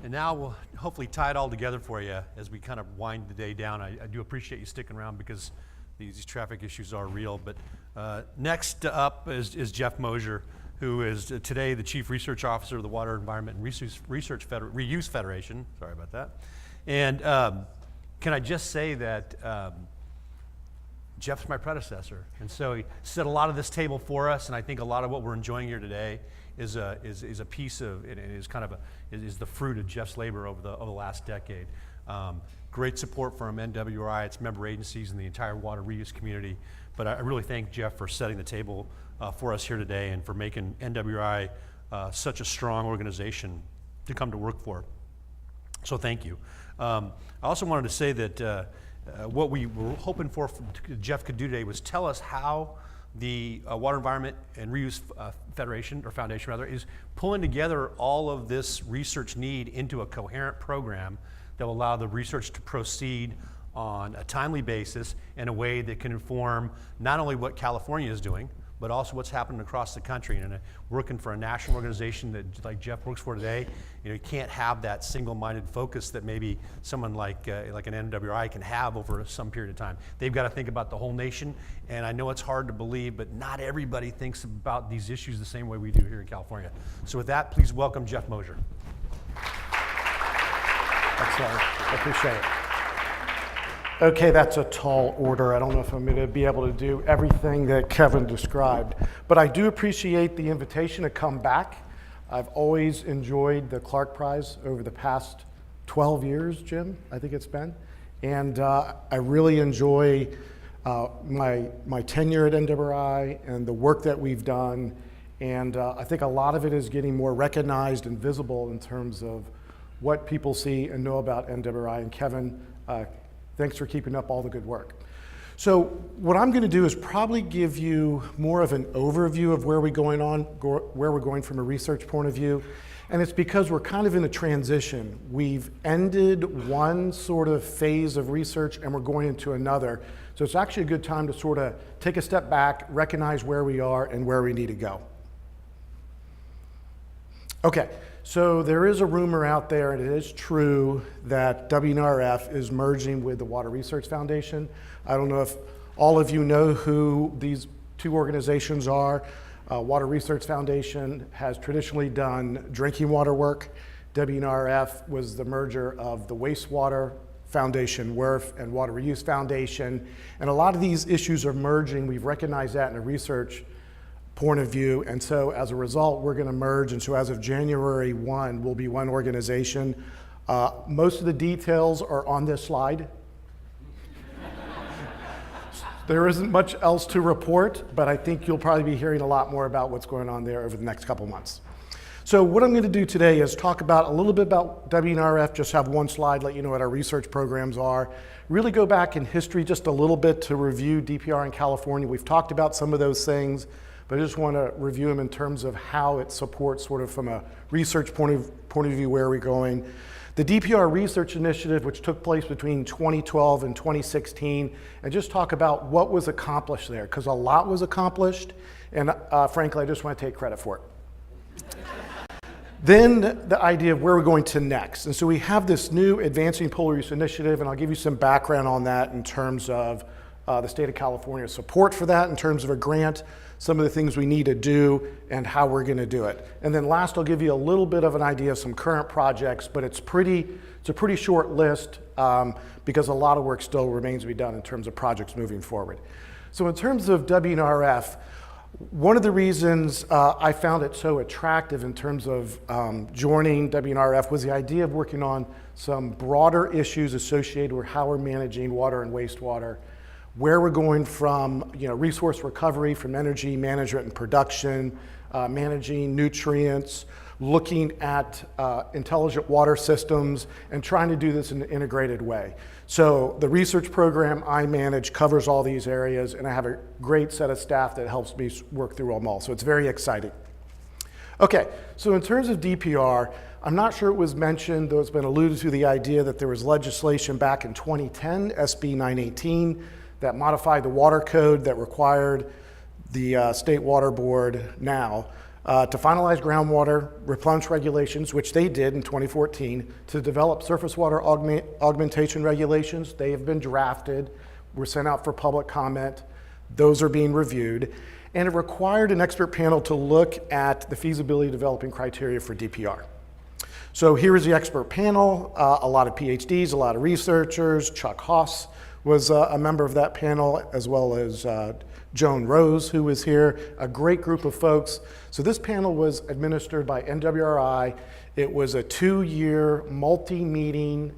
And now we'll hopefully tie it all together for you as we kind of wind the day down. I do appreciate you sticking around because these traffic issues are real. But next up is Jeff Moser, who is today the Chief Research Officer of the Water, Environment, and Reuse Federation. Sorry about that. And can I just say that Jeff's my predecessor, and so he set a lot of this table for us, and I think a lot of what we're enjoying here today is a piece of it, is kind of is the fruit of Jeff's labor over the last decade. Great support from NWRI, its member agencies, and the entire water reuse community. But I really thank Jeff for setting the table for us here today and for making NWRI such a strong organization to come to work for. So thank you. I also wanted to say that what we were hoping for Jeff could do today was tell us how the Water, Environment, and Reuse Federation, or Foundation rather, is pulling together all of this research need into a coherent program that will allow the research to proceed on a timely basis in a way that can inform not only what California is doing, but also what's happening across the country. And working for a national organization that, like Jeff works for today, you can't have that single-minded focus that maybe someone like an NWRI can have over some period of time. They've got to think about the whole nation, and I know it's hard to believe, but not everybody thinks about these issues the same way we do here in California. So with that, please welcome Jeff Moser. Excellent. I appreciate it. Okay, that's a tall order. I don't know if I'm going to be able to do everything that Kevin described, but I do appreciate the invitation to come back. I've always enjoyed the Clarke Prize over the past 12 years, Jim, I think it's been. And I really enjoy my tenure at NWRI and the work that we've done. And I think a lot of it is getting more recognized and visible in terms of what people see and know about NWRI. And Kevin, thanks for keeping up all the good work. So what I'm going to do is probably give you more of an overview of where we're going from a research point of view. And it's because we're kind of in a transition. We've ended one sort of phase of research and we're going into another. So it's actually a good time to sort of take a step back, recognize where we are and where we need to go. Okay. So there is a rumor out there, and it is true, that WNRF is merging with the Water Research Foundation. I don't know if all of you know who these two organizations are. Water Research Foundation has traditionally done drinking water work. WNRF was the merger of the Wastewater Foundation, WRF, and Water Reuse Foundation. And a lot of these issues are merging. We've recognized that in a research point of view, and so as a result, we're going to merge, and so as of January 1, we'll be one organization. Most of the details are on this slide. There isn't much else to report, but I think you'll probably be hearing a lot more about what's going on there over the next couple months. So what I'm going to do today is talk about a little bit about WNRF, just have one slide, let you know what our research programs are. Really go back in history just a little bit to review DPR in California. We've talked about some of those things, but I just want to review them in terms of how it supports sort of from a research point of view, where we're going. The DPR Research Initiative, which took place between 2012 and 2016, and just talk about what was accomplished there, because a lot was accomplished, and frankly, I just want to take credit for it. Then the idea of where we're going to next. And so we have this new Advancing Polarise Initiative, and I'll give you some background on that in terms of the state of California's support for that in terms of a grant, some of the things we need to do, and how we're going to do it. And then last, I'll give you a little bit of an idea of some current projects, but it's a pretty short list because a lot of work still remains to be done in terms of projects moving forward. So in terms of WNRF, one of the reasons I found it so attractive in terms of joining WNRF was the idea of working on some broader issues associated with how we're managing water and wastewater, where we're going from resource recovery, from energy management and production, managing nutrients, looking at intelligent water systems, and trying to do this in an integrated way. So the research program I manage covers all these areas, and I have a great set of staff that helps me work through them all. So it's very exciting. Okay, so in terms of DPR, I'm not sure it was mentioned, though it's been alluded to, the idea that there was legislation back in 2010, SB 918, that modified the water code that required the State Water Board now to finalize groundwater replenish regulations, which they did in 2014, to develop surface water augmentation regulations. They have been drafted, were sent out for public comment. Those are being reviewed. And it required an expert panel to look at the feasibility developing criteria for DPR. So here is the expert panel, a lot of PhDs, a lot of researchers. Chuck Haas was a member of that panel, as well as Joan Rose, who was here, a great group of folks. So this panel was administered by NWRI. It was a 2-year multi-meeting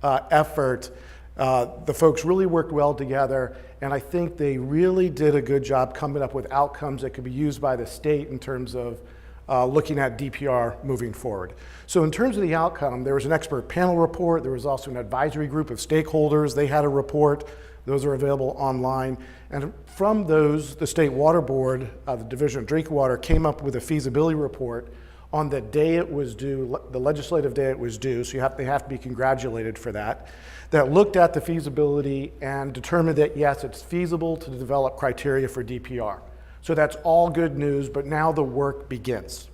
effort. The folks really worked well together, and I think they really did a good job coming up with outcomes that could be used by the state in terms of looking at DPR moving forward. So in terms of the outcome, there was an expert panel report. There was also an advisory group of stakeholders. They had a report. Those are available online. And from those, the State Water Board, the Division of Drinking Water, came up with a feasibility report on the day it was due, the legislative day it was due, so they have to be congratulated for that, that looked at the feasibility and determined that, yes, it's feasible to develop criteria for DPR. So that's all good news, but now the work begins.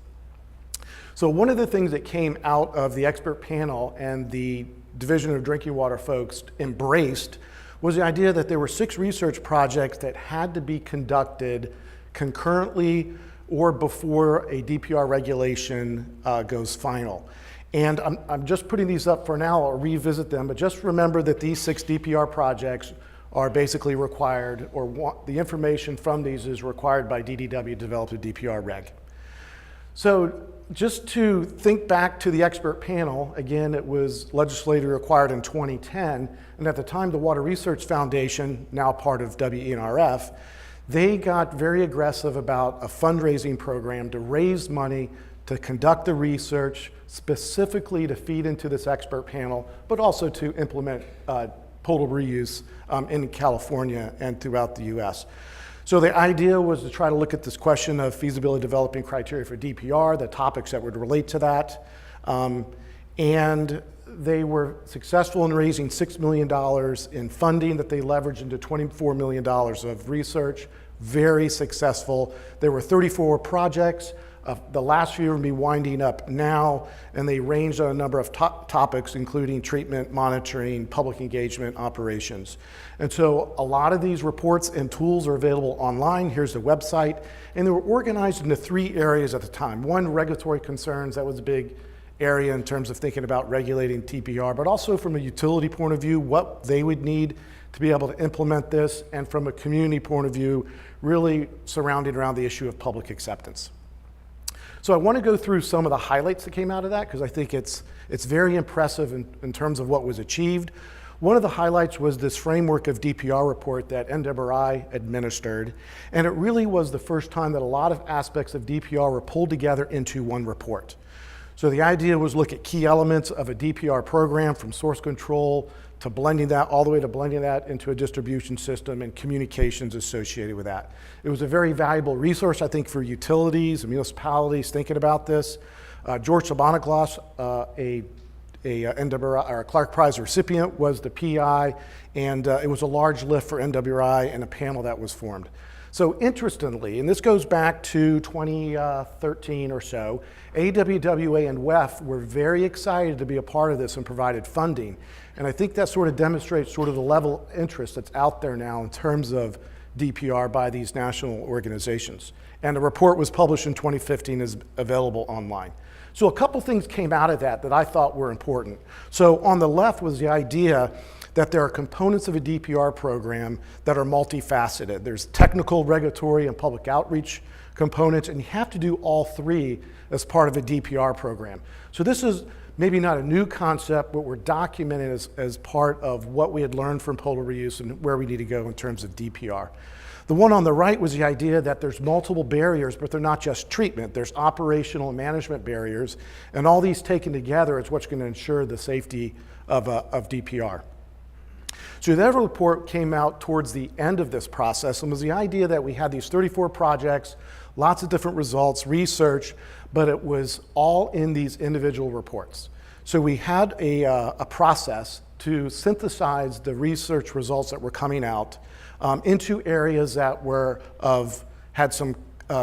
So one of the things that came out of the expert panel and the Division of Drinking Water folks embraced was the idea that there were 6 research projects that had to be conducted concurrently or before a DPR regulation goes final. And I'm just putting these up for now. I'll revisit them, but just remember that these 6 DPR projects are basically required, or the information from these is required by DDW to develop a DPR reg. So just to think back to the expert panel, again, it was legislatively required in 2010, and at the time the Water Research Foundation, now part of WENRF, they got very aggressive about a fundraising program to raise money to conduct the research specifically to feed into this expert panel, but also to implement potable reuse in California and throughout the US. So the idea was to try to look at this question of feasibility developing criteria for DPR, the topics that would relate to that. And they were successful in raising $6 million in funding that they leveraged into $24 million of research. Very successful. There were 34 projects. The last few will be winding up now, and they ranged on a number of topics, including treatment, monitoring, public engagement, operations. And so a lot of these reports and tools are available online. Here's the website. And they were organized into 3 areas at the time. One, regulatory concerns. That was a big area in terms of thinking about regulating DPR, but also from a utility point of view, what they would need to be able to implement this, and from a community point of view, really surrounding around the issue of public acceptance. So I want to go through some of the highlights that came out of that, because I think it's very impressive in terms of what was achieved. One of the highlights was this framework of DPR report that NWRI administered, and it really was the first time that a lot of aspects of DPR were pulled together into one report. So the idea was look at key elements of a DPR program, from source control to blending that, all the way to blending that into a distribution system and communications associated with that. It was a very valuable resource, I think, for utilities and municipalities thinking about this. George Sabanaglas, a NWRI, or a Clarke Prize recipient, was the PI, and it was a large lift for NWRI and a panel that was formed. So interestingly, and this goes back to 2013 or so, AWWA and WEF were very excited to be a part of this and provided funding. And I think that sort of demonstrates sort of the level of interest that's out there now in terms of DPR by these national organizations. And the report was published in 2015, is available online. So a couple things came out of that I thought were important. So on the left was the idea that there are components of a DPR program that are multifaceted. There's technical, regulatory, and public outreach components, and you have to do all 3 as part of a DPR program. So this is maybe not a new concept, but we're documenting as part of what we had learned from potable reuse and where we need to go in terms of DPR. The one on the right was the idea that there's multiple barriers, but they're not just treatment. There's operational and management barriers, and all these taken together is what's going to ensure the safety of DPR. So that report came out towards the end of this process, and was the idea that we had these 34 projects, lots of different results, research, but it was all in these individual reports. So we had a process to synthesize the research results that were coming out into areas that were had some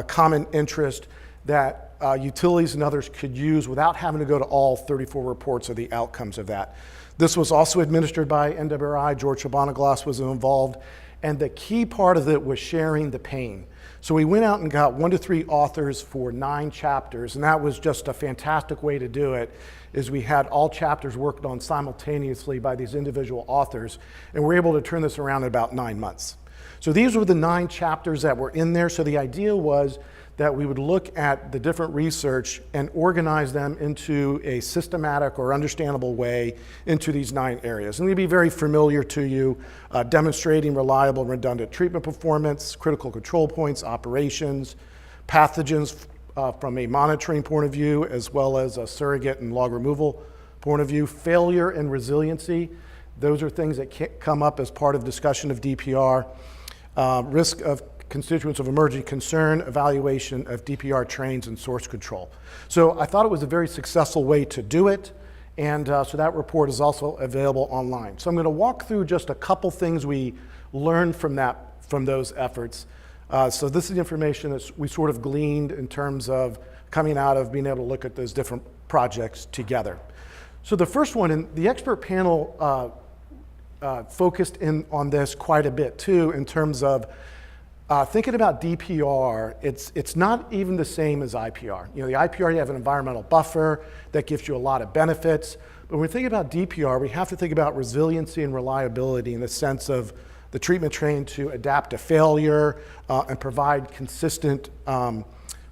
common interest, that utilities and others could use without having to go to all 34 reports of the outcomes of that. This was also administered by NWRI. George Shabonaglas was involved. And the key part of it was sharing the pain. So we went out and got 1 to 3 authors for 9 chapters, and that was just a fantastic way to do it, is we had all chapters worked on simultaneously by these individual authors, and we're able to turn this around in about 9 months. So these were the 9 chapters that were in there. So the idea was that we would look at the different research and organize them into a systematic or understandable way into these 9 areas. And they'd be very familiar to you, demonstrating reliable and redundant treatment performance, critical control points, operations, pathogens from a monitoring point of view, as well as a surrogate and log removal point of view, failure and resiliency. Those are things that come up as part of discussion of DPR. Risk of constituents of emerging concern, evaluation of DPR trains, and source control. So I thought it was a very successful way to do it, and so that report is also available online. So I'm going to walk through just a couple things we learned from those efforts. So this is the information that we sort of gleaned in terms of coming out of being able to look at those different projects together. So the first one, and the expert panel focused in on this quite a bit too, in terms of thinking about DPR. It's not even the same as IPR. You know, the IPR, you have an environmental buffer that gives you a lot of benefits. But when we think about DPR, we have to think about resiliency and reliability in the sense of the treatment train to adapt to failure and provide consistent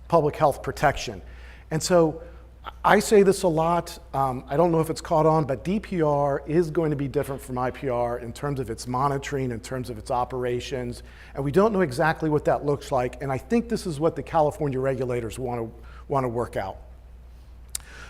public health protection. And so I say this a lot. I don't know if it's caught on, but DPR is going to be different from IPR in terms of its monitoring, in terms of its operations, and we don't know exactly what that looks like. And I think this is what the California regulators want to work out.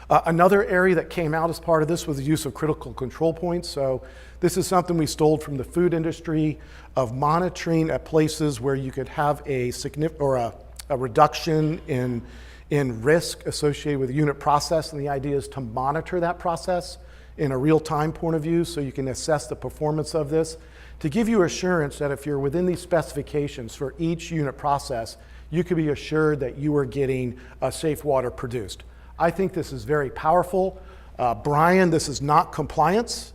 Another area that came out as part of this was the use of critical control points. So this is something we stole from the food industry, of monitoring at places where you could have a significant or a reduction in risk associated with the unit process, and the idea is to monitor that process in a real-time point of view so you can assess the performance of this, to give you assurance that if you're within these specifications for each unit process, you can be assured that you are getting safe water produced. I think this is very powerful. Brian, this is not compliance.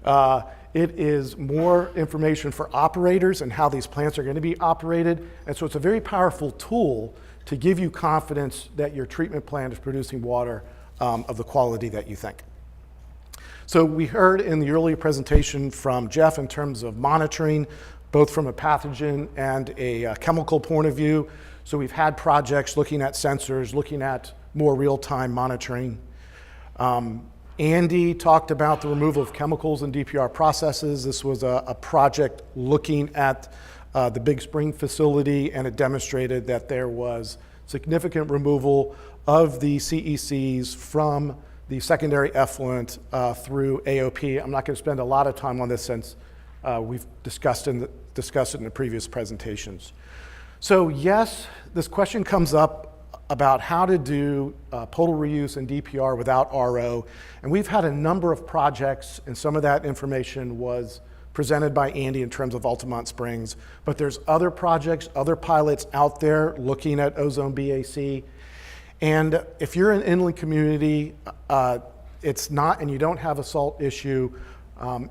It is more information for operators and how these plants are going to be operated, and so it's a very powerful tool to give you confidence that your treatment plant is producing water of the quality that you think. So we heard in the earlier presentation from Jeff in terms of monitoring, both from a pathogen and a chemical point of view. So we've had projects looking at sensors, looking at more real-time monitoring. Andy talked about the removal of chemicals in DPR processes. This was a project looking at the Big Spring facility, and it demonstrated that there was significant removal of the CECs from the secondary effluent through AOP. I'm not going to spend a lot of time on this since we've discussed it in the previous presentations. So yes, this question comes up about how to do total reuse and DPR without RO, and we've had a number of projects, and some of that information was presented by Andy in terms of Altamont Springs, but there's other projects, other pilots out there looking at Ozone BAC. And if you're an inland community, it's not, and you don't have a salt issue,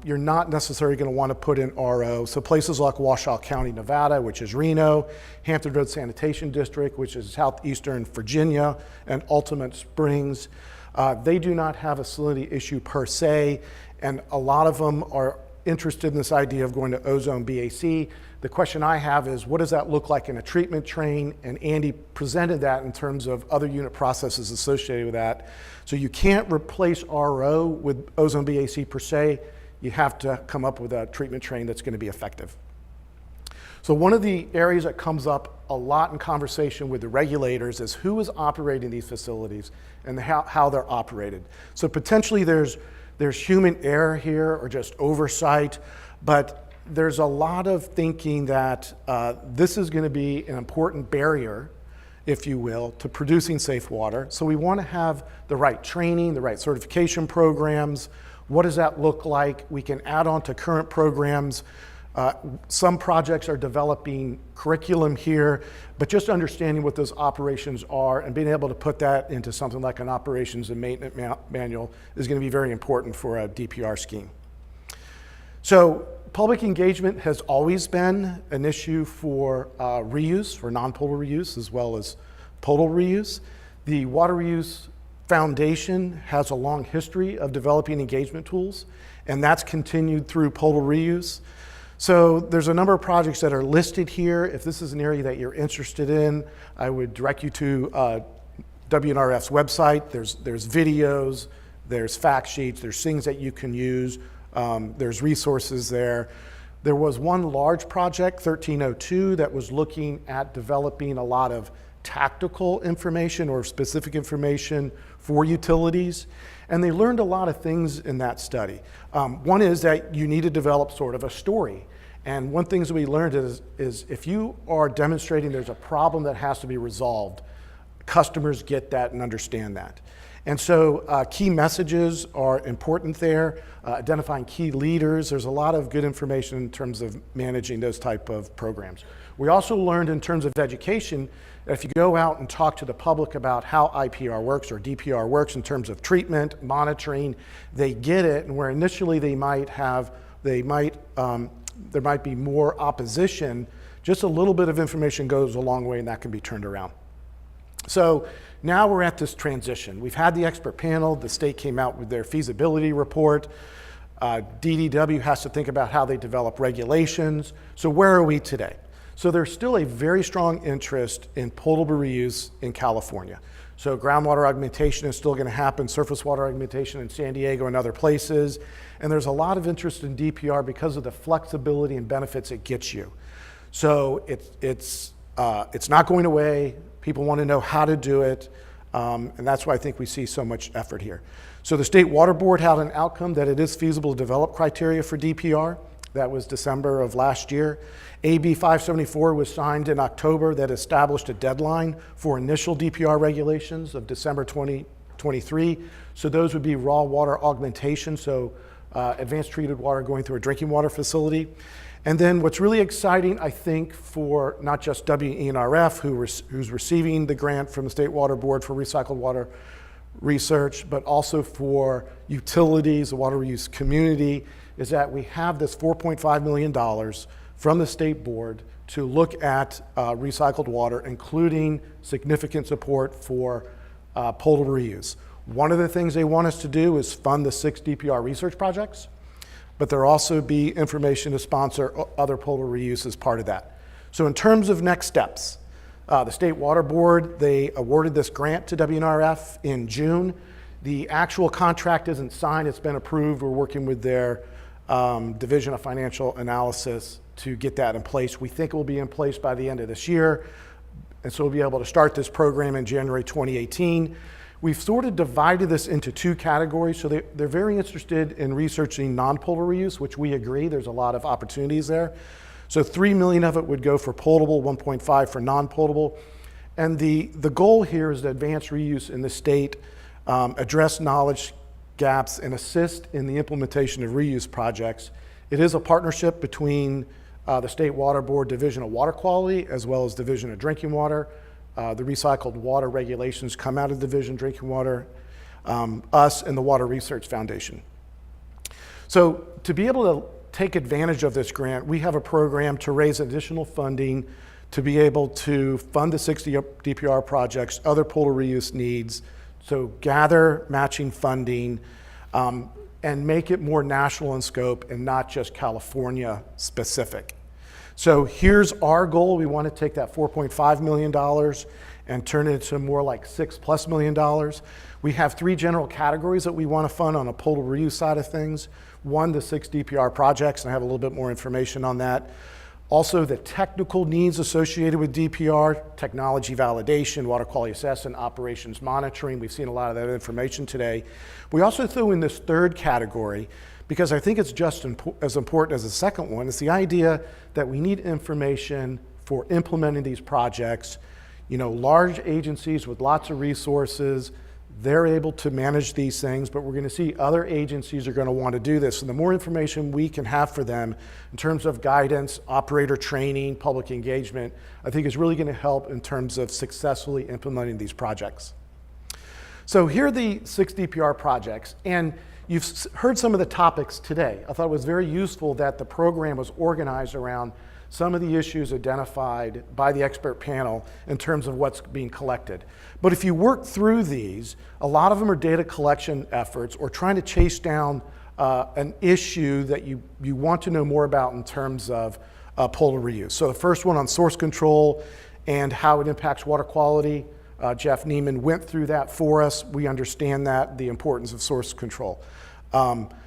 you're not necessarily going to want to put in RO. So places like Washoe County, Nevada, which is Reno, Hampton Roads Sanitation District, which is southeastern Virginia, and Altamont Springs, they do not have a salinity issue per se, and a lot of them are interested in this idea of going to Ozone BAC. The question I have is, what does that look like in a treatment train? And Andy presented that in terms of other unit processes associated with that. So you can't replace RO with Ozone BAC per se. You have to come up with a treatment train that's going to be effective. So one of the areas that comes up a lot in conversation with the regulators is who is operating these facilities and how they're operated. So potentially there's human error here or just oversight, but there's a lot of thinking that this is going to be an important barrier, if you will, to producing safe water. So we want to have the right training, the right certification programs. What does that look like? We can add on to current programs Some projects are developing curriculum here, but just understanding what those operations are and being able to put that into something like an operations and maintenance manual is going to be very important for a DPR scheme. So public engagement has always been an issue for reuse, for non-potable reuse, as well as potable reuse. The Water Reuse Foundation has a long history of developing engagement tools, and that's continued through potable reuse. So there's a number of projects that are listed here. If this is an area that you're interested in, I would direct you to WNRF's website. There's videos, there's fact sheets, there's things that you can use, there's resources there. There was one large project, 1302, that was looking at developing a lot of tactical information or specific information for utilities. And they learned a lot of things in that study. One is that you need to develop sort of a story. And one thing that we learned is if you are demonstrating there's a problem that has to be resolved, customers get that and understand that. And so key messages are important there, identifying key leaders. There's a lot of good information in terms of managing those type of programs. We also learned in terms of education, that if you go out and talk to the public about how IPR works or DPR works in terms of treatment, monitoring, they get it, and where initially there might be more opposition, just a little bit of information goes a long way and that can be turned around. So now we're at this transition. We've had the expert panel, the state came out with their feasibility report. DDW has to think about how they develop regulations. So where are we today? So there's still a very strong interest in potable reuse in California. So groundwater augmentation is still going to happen, surface water augmentation in San Diego and other places. And there's a lot of interest in DPR because of the flexibility and benefits it gets you. So it's not going away. People want to know how to do it. And that's why I think we see so much effort here. So the State Water Board had an outcome that it is feasible to develop criteria for DPR. That was December of last year. AB 574 was signed in October that established a deadline for initial DPR regulations of December 2023. So those would be raw water augmentation, so advanced treated water going through a drinking water facility. And then what's really exciting, I think, for not just WNRF, who's receiving the grant from the State Water Board for recycled water research, but also for utilities, the water reuse community, is that we have this $4.5 million from the state board to look at recycled water, including significant support for potable reuse. One of the things they want us to do is fund the 6 DPR research projects, but there'll also be information to sponsor other potable reuse as part of that. So in terms of next steps, the State Water Board, they awarded this grant to WNRF in June. The actual contract isn't signed, it's been approved. We're working with their Division of Financial Analysis to get that in place. We think it will be in place by the end of this year, and so we'll be able to start this program in January 2018. We've sort of divided this into 2 categories. So they're very interested in researching non-potable reuse, which we agree, there's a lot of opportunities there. So $3 million of it would go for potable, 1.5 for non-potable. And the goal here is to advance reuse in the state, address knowledge gaps, and assist in the implementation of reuse projects. It is a partnership between the State Water Board Division of Water Quality as well as Division of Drinking Water. The recycled water regulations come out of Division of Drinking Water, us, and the Water Research Foundation. So to be able to take advantage of this grant, we have a program to raise additional funding to be able to fund the 60 DPR projects, other potable reuse needs, so gather matching funding, and make it more national in scope and not just California specific. So here's our goal. We want to take that $4.5 million and turn it into more like $6+ million. We have 3 general categories that we want to fund on a potable reuse side of things. One, the 6 DPR projects, and I have a little bit more information on that. Also, the technical needs associated with DPR, technology validation, water quality assessment, operations monitoring. We've seen a lot of that information today. We also threw in this 3rd category because I think it's just as important as the second one. It's the idea that we need information for implementing these projects. You know, large agencies with lots of resources, They're able to manage these things, but we're going to see other agencies are going to want to do this. And the more information we can have for them in terms of guidance, operator training, public engagement, I think is really going to help in terms of successfully implementing these projects. So here are the 6 DPR projects, and you've heard some of the topics today. I thought it was very useful that the program was organized around some of the issues identified by the expert panel in terms of what's being collected. But if you work through these, a lot of them are data collection efforts or trying to chase down an issue that you want to know more about in terms of polar reuse. So the first one on source control and how it impacts water quality, Jeff Neiman went through that for us. We understand that, the importance of source control. QMRA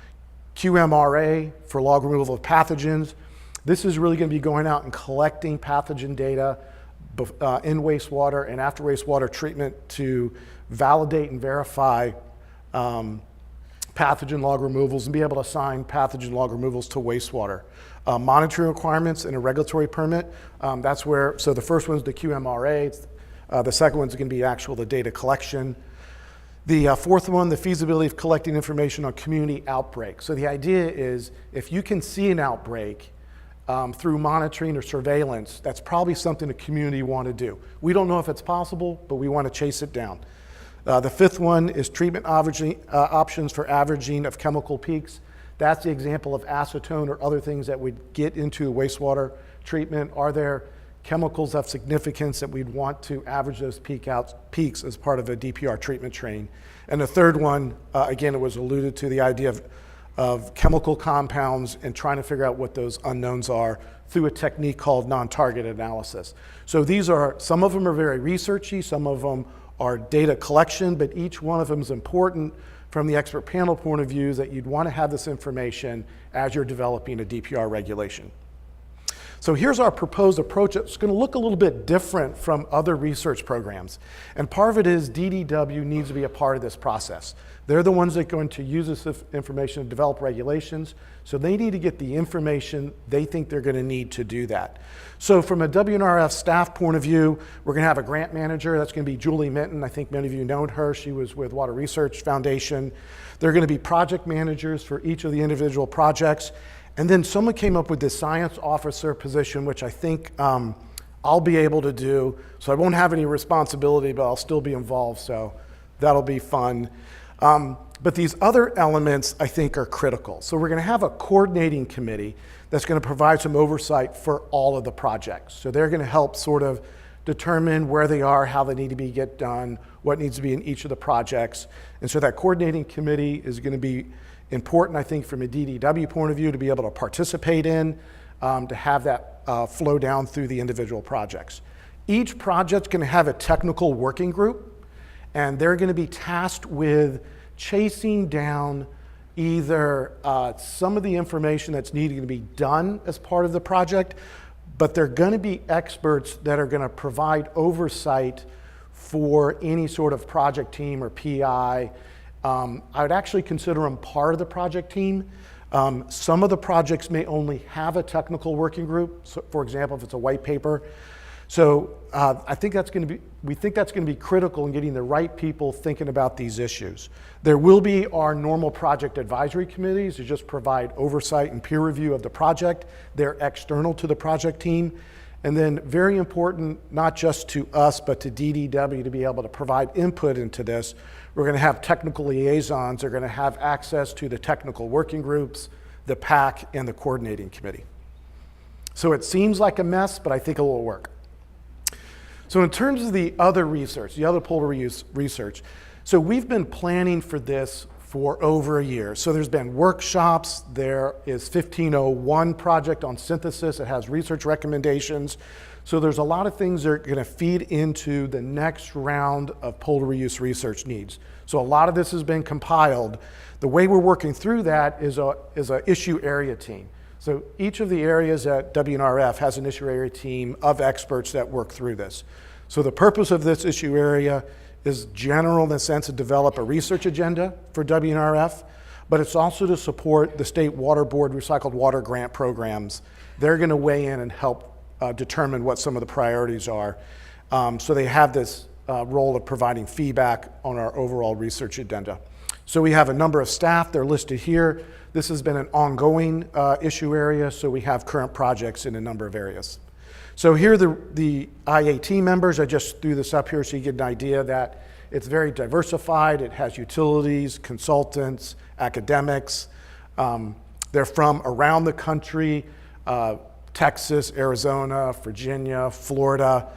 for log removal of pathogens. This is really going to be going out and collecting pathogen data in wastewater and after wastewater treatment to validate and verify pathogen log removals and be able to assign pathogen log removals to wastewater. Monitoring requirements and a regulatory permit, that's where, so the first one's the QMRA, the second one's going to be the data collection. The fourth one, the feasibility of collecting information on community outbreaks. So the idea is if you can see an outbreak through monitoring or surveillance, that's probably something the community want to do. We don't know if it's possible, but we want to chase it down. The fifth one is treatment options for averaging of chemical peaks. That's the example of acetone or other things that would get into wastewater treatment. Are there chemicals of significance that we'd want to average those peaks as part of a DPR treatment train? And the third one, again, it was alluded to, the idea of chemical compounds and trying to figure out what those unknowns are through a technique called non-target analysis. So these are, some of them are very researchy, some of them are data collection, but each one of them is important from the expert panel point of view that you'd want to have this information as you're developing a DPR regulation. So here's our proposed approach. It's going to look a little bit different from other research programs. And part of it is DDW needs to be a part of this process. They're the ones that are going to use this information to develop regulations. So they need to get the information they think they're going to need to do that. So from a WNRF staff point of view, we're going to have a grant manager. That's going to be Julie Minton. I think many of you know her. She was with Water Research Foundation. There are going to be project managers for each of the individual projects. And then someone came up with this science officer position, which I think I'll be able to do. So I won't have any responsibility, but I'll still be involved. So that'll be fun. But these other elements, I think, are critical. So we're going to have a coordinating committee that's going to provide some oversight for all of the projects. So they're going to help sort of determine where they are, how they need to get done, what needs to be in each of the projects. And so that coordinating committee is going to be important, I think, from a DDW point of view to be able to participate in, to have that flow down through the individual projects. Each project's going to have a technical working group, and they're going to be tasked with chasing down either some of the information that's needed to be done as part of the project, but they're going to be experts that are going to provide oversight for any sort of project team or PI. I would actually consider them part of the project team. Some of the projects may only have a technical working group. So, for example, if it's a white paper. So I think that's going to be, we think that's going to be critical in getting the right people thinking about these issues. There will be our normal project advisory committees to just provide oversight and peer review of the project. They're external to the project team. And then very important, not just to us, but to DDW to be able to provide input into this. We're going to have technical liaisons. They're going to have access to the technical working groups, the PAC, and the coordinating committee. So it seems like a mess, but I think it will work. So in terms of the other research, the other polar reuse research, so we've been planning for this for over a year. So there's been workshops. There is 1501 project on synthesis. It has research recommendations. So there's a lot of things that are going to feed into the next round of polar reuse research needs. So a lot of this has been compiled. The way we're working through that is a issue area team. So each of the areas at WNRF has an issue area team of experts that work through this. So the purpose of this issue area is general in the sense of develop a research agenda for WNRF, but it's also to support the State Water Board recycled water grant programs. They're going to weigh in and help determine what some of the priorities are. So they have this role of providing feedback on our overall research agenda. So we have a number of staff, they're listed here. This has been an ongoing issue area, so we have current projects in a number of areas. So here are the IAT members. I just threw this up here so you get an idea that it's very diversified. It has utilities, consultants, academics. They're from around the country, Texas, Arizona, Virginia, Florida.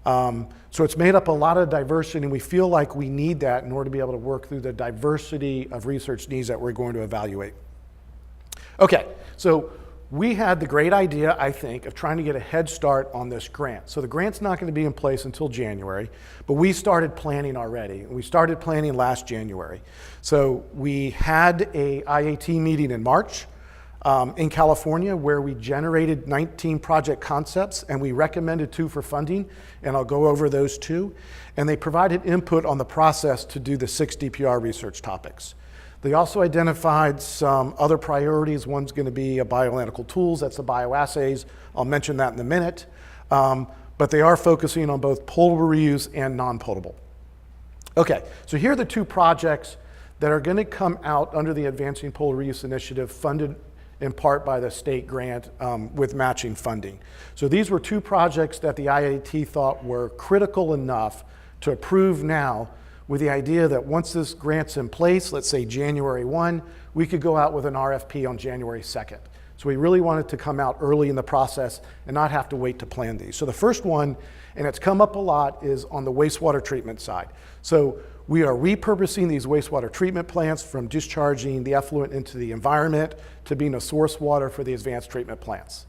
So it's made up a lot of diversity, and we feel like we need that in order to be able to work through the diversity of research needs that we're going to evaluate. Okay, so we had the great idea, I think, of trying to get a head start on this grant. So the grant's not going to be in place until January, but we started planning already. We started planning last January. So we had a IAT meeting in March in California where we generated 19 project concepts and we recommended 2 for funding, and I'll go over those 2. And they provided input on the process to do the 6 DPR research topics. They also identified some other priorities. One's going to be bioanalytical tools, that's the bioassays. I'll mention that in a minute. But they are focusing on both potable reuse and non-potable. Okay, so here are the 2 projects that are going to come out under the Advancing Potable Reuse Initiative, funded in part by the state grant with matching funding. So these were 2 projects that the IAT thought were critical enough to approve now, with the idea that once this grant's in place, let's say January 1, we could go out with an RFP on January 2nd. So we really wanted to come out early in the process and not have to wait to plan these. So the first one, and it's come up a lot, is on the wastewater treatment side. So we are repurposing these wastewater treatment plants from discharging the effluent into the environment to being a source water for the advanced treatment plants.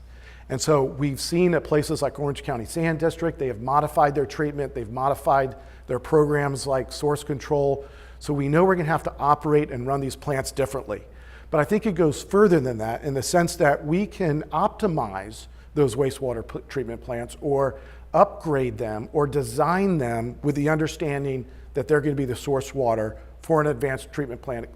And so we've seen at places like Orange County Sand District, they have modified their treatment, they've modified their programs like source control. So we know we're going to have to operate and run these plants differently. But I think it goes further than that in the sense that we can optimize those wastewater treatment plants or upgrade them or design them with the understanding that they're going to be the source water for an advanced treatment plant,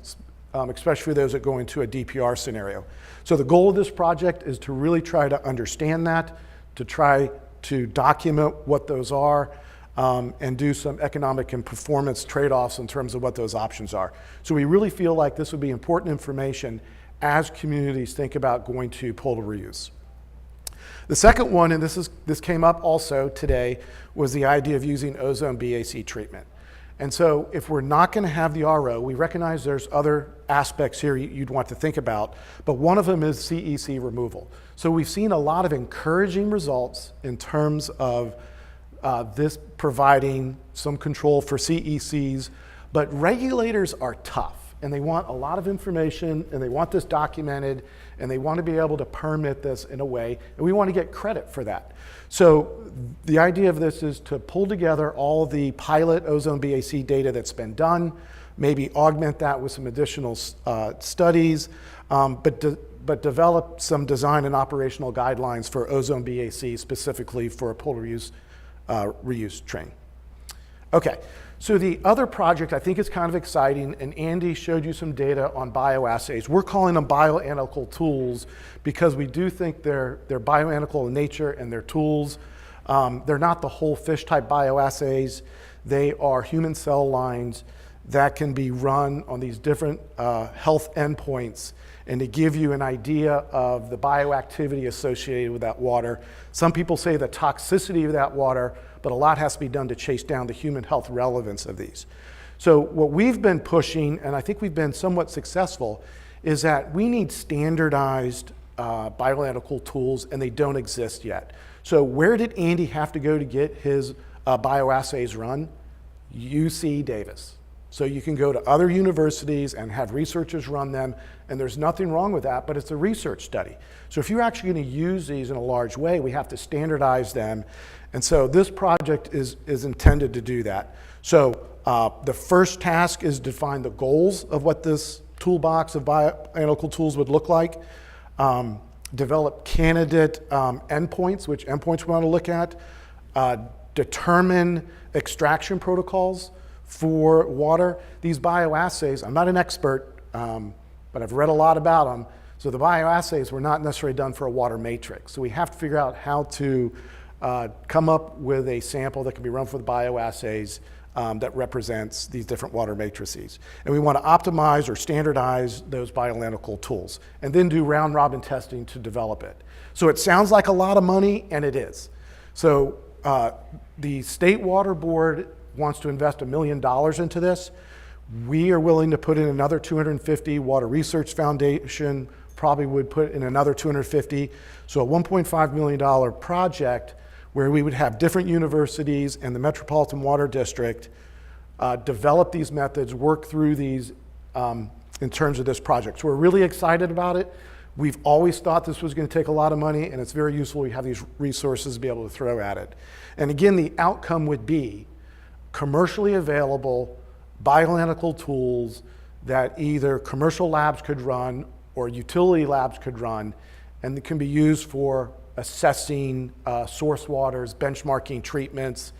especially for those that go into a DPR scenario. So the goal of this project is to really try to understand that, to try to document what those are, and do some economic and performance trade-offs in terms of what those options are. So we really feel like this would be important information as communities think about going to potable reuse. The second one, and this came up also today, was the idea of using ozone BAC treatment. And so if we're not going to have the RO, we recognize there's other aspects here you'd want to think about, but one of them is Cec removal. So we've seen a lot of encouraging results in terms of this providing some control for CECs, but regulators are tough and they want a lot of information and they want this documented and they want to be able to permit this in a way, and we want to get credit for that. So the idea of this is to pull together all the pilot ozone BAC data that's been done, maybe augment that with some additional studies, but develop some design and operational guidelines for ozone BAC specifically for a potable reuse train. Okay, so the other project I think is kind of exciting, and Andy showed you some data on bioassays. We're calling them bioanalytical tools because we do think they're bioanalytical in nature and they're tools. They're not the whole fish type bioassays. They are human cell lines that can be run on these different health endpoints and to give you an idea of the bioactivity associated with that water. Some people say the toxicity of that water, but a lot has to be done to chase down the human health relevance of these. So what we've been pushing, and I think we've been somewhat successful, is that we need standardized bioanalytical tools, and they don't exist yet. So where did Andy have to go to get his bioassays run? UC Davis. So you can go to other universities and have researchers run them, and there's nothing wrong with that, but it's a research study. So if you're actually going to use these in a large way, we have to standardize them. And so this project is intended to do that. So the first task is to define the goals of what this toolbox of bioanalytical tools would look like. Develop candidate endpoints, which endpoints we want to look at. Determine extraction protocols for water. These bioassays, I'm not an expert, but I've read a lot about them. So the bioassays were not necessarily done for a water matrix. So we have to figure out how to come up with a sample that can be run for the bioassays that represents these different water matrices. And we want to optimize or standardize those bioanalytical tools and then do round robin testing to develop it. So it sounds like a lot of money, and it is. So the State Water Board wants to invest $1 million into this. We are willing to put in another 250. Water Research Foundation probably would put in another 250. So a $1.5 million project where we would have different universities and the Metropolitan Water District develop these methods, work through these in terms of this project. So we're really excited about it. We've always thought this was going to take a lot of money, and it's very useful. We have these resources to be able to throw at it. And again, the outcome would be commercially available bioanalytical tools that either commercial labs could run or utility labs could run, and that can be used for assessing source waters, benchmarking treatments.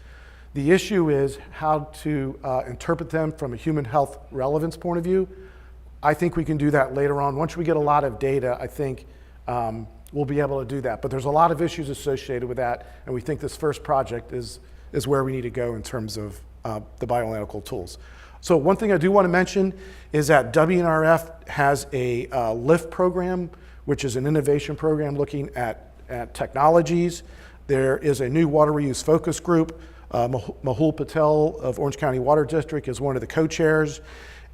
The issue is how to interpret them from a human health relevance point of view. I think we can do that later on. Once we get a lot of data, I think we'll be able to do that. But there's a lot of issues associated with that, and we think this first project is where we need to go in terms of the bioanalytical tools. So one thing I do want to mention is that WNRF has a LIFT program, which is an innovation program looking at technologies. There is a new water reuse focus group. Mehul Patel of Orange County Water District is one of the co-chairs.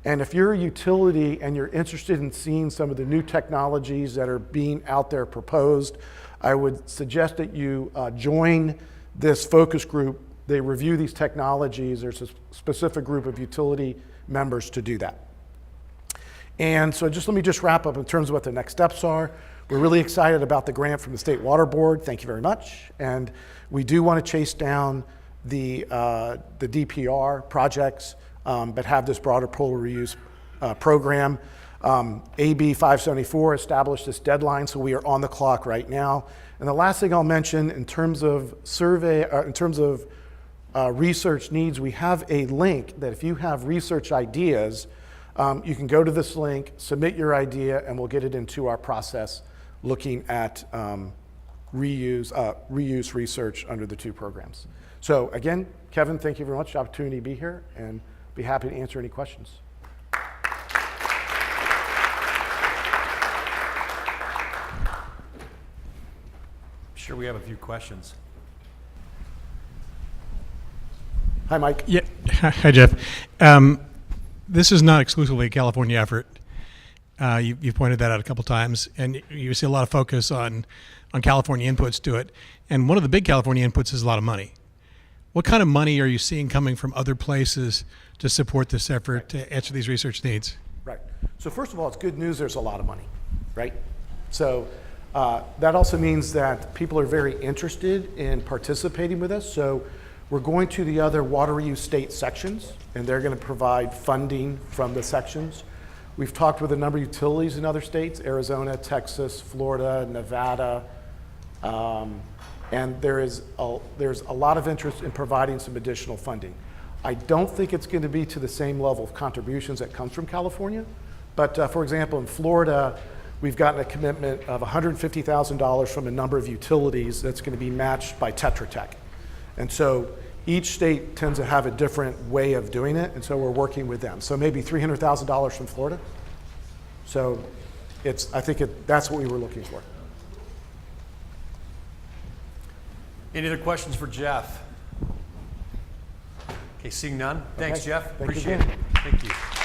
And if you're a utility and you're interested in seeing some of the new technologies that are being out there proposed, I would suggest that you join this focus group. They review these technologies. There's a specific group of utility members to do that. And so let me wrap up in terms of what the next steps are. We're really excited about the grant from the State Water Board. Thank you very much. And we do want to chase down the Dpr projects, but have this broader polar reuse program. AB 574 established this deadline, so we are on the clock right now. And the last thing I'll mention in terms of research needs, we have a link that if you have research ideas, you can go to this link, submit your idea, and we'll get it into our process looking at reuse research under the two programs. So again, Kevin, thank you very much for the opportunity to be here, and be happy to answer any questions. Sure, we have a few questions. Hi, Mike. Yeah, hi, Jeff. This is not exclusively a California effort. You've pointed that out a couple times, and you see a lot of focus on California inputs to it. And one of the big California inputs is a lot of money. What kind of money are you seeing coming from other places to support this effort to answer these research needs? Right. So first of all, it's good news there's a lot of money, right? So that also means that people are very interested in participating with us. So we're going to the other water reuse state sections, and they're going to provide funding from the sections. We've talked with a number of utilities in other states, Arizona, Texas, Florida, Nevada, and there's a lot of interest in providing some additional funding. I don't think it's going to be to the same level of contributions that comes from California, but for example, in Florida, we've gotten a commitment of $150,000 from a number of utilities that's going to be matched by Tetra Tech. And so each state tends to have a different way of doing it, and so we're working with them. So maybe $300,000 from Florida. So I think that's what we were looking for. Any other questions for Jeff? Okay, seeing none. Thanks, Okay. Jeff. Thank you Appreciate again. it. Thank you.